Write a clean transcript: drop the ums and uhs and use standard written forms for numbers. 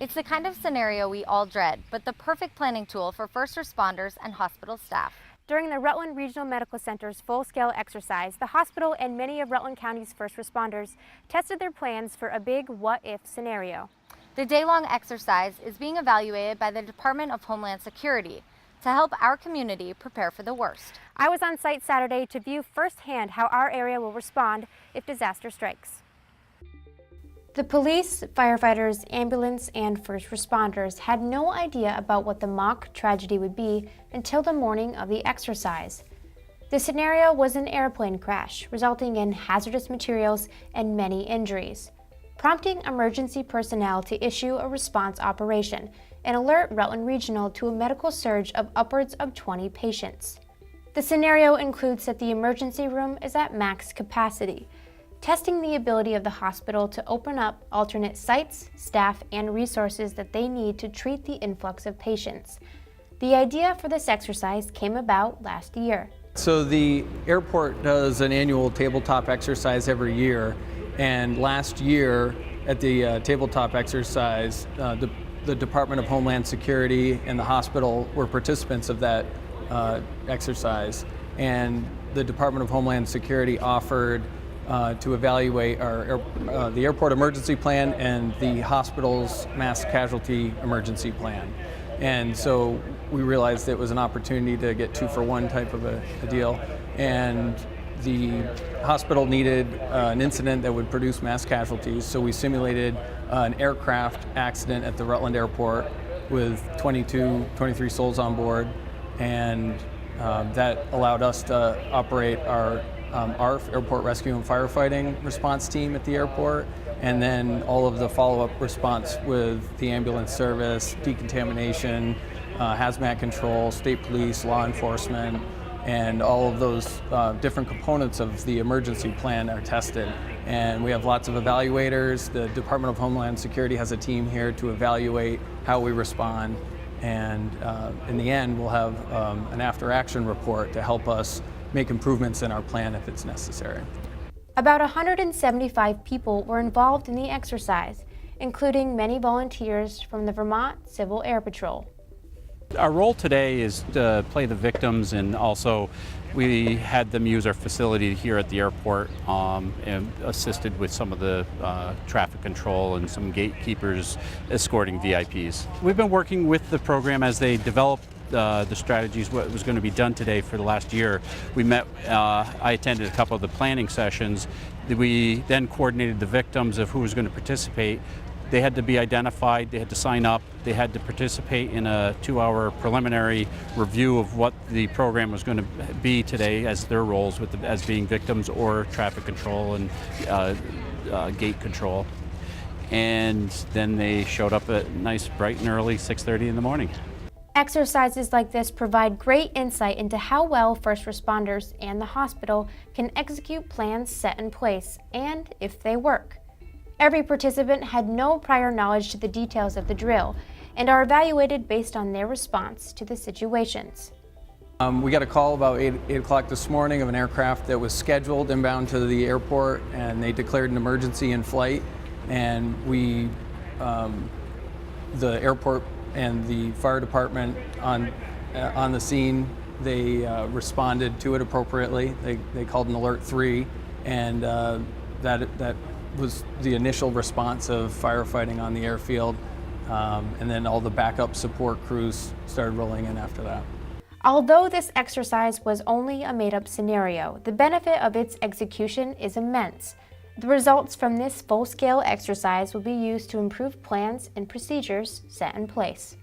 It's the kind of scenario we all dread, but the perfect planning tool for first responders and hospital staff. During the Rutland Regional Medical Center's full-scale exercise, the hospital and many of Rutland County's first responders tested their plans for a big what-if scenario. The day-long exercise is being evaluated by the Department of Homeland Security to help our community prepare for the worst. I was on site Saturday to view firsthand how our area will respond if disaster strikes. The police, firefighters, ambulance, and first responders had no idea about what the mock tragedy would be until the morning of the exercise. The scenario was an airplane crash, resulting in hazardous materials and many injuries, prompting emergency personnel to issue a response operation and alert Rutland Regional to a medical surge of upwards of 20 patients. The scenario includes that the emergency room is at max capacity, testing the ability of the hospital to open up alternate sites, staff, and resources that they need to treat the influx of patients. The idea for this exercise came about last year. So the airport does an annual tabletop exercise every year, and last year at the tabletop exercise, the Department of Homeland Security and the hospital were participants of that exercise, and the Department of Homeland Security offered to evaluate the airport emergency plan and the hospital's mass casualty emergency plan. And so we realized it was an opportunity to get 2-for-1 type of a deal. And the hospital needed an incident that would produce mass casualties, so we simulated an aircraft accident at the Rutland Airport with 23 souls on board, and that allowed us to operate our ARF, Airport Rescue and Firefighting Response Team at the airport, and then all of the follow-up response with the ambulance service, decontamination, hazmat control, state police, law enforcement, and all of those different components of the emergency plan are tested. And we have lots of evaluators. The Department of Homeland Security has a team here to evaluate how we respond, and in the end we'll have an after-action report to help us make improvements in our plan if it's necessary. About 175 people were involved in the exercise, including many volunteers from the Vermont Civil Air Patrol. Our role today is to play the victims, and also we had them use our facility here at the airport and assisted with some of the traffic control and some gatekeepers escorting VIPs. We've been working with the program as they develop the strategies, what was going to be done today for the last year. We met, I attended a couple of the planning sessions. We then coordinated the victims of who was going to participate. They had to be identified, they had to sign up, they had to participate in a 2-hour preliminary review of what the program was going to be today as their roles as being victims or traffic control and gate control. And then they showed up at nice, bright and early 6:30 in the morning. Exercises like this provide great insight into how well first responders and the hospital can execute plans set in place, and if they work. Every participant had no prior knowledge to the details of the drill and are evaluated based on their response to the situations. We got a call about 8 o'clock this morning of an aircraft that was scheduled inbound to the airport, and they declared an emergency in flight, and the airport and the fire department on the scene, they responded to it appropriately. They called an alert 3, and that was the initial response of firefighting on the airfield, and then all the backup support crews started rolling in after that. Although this exercise was only a made-up scenario, the benefit of its execution is immense. The results from this full-scale exercise will be used to improve plans and procedures set in place.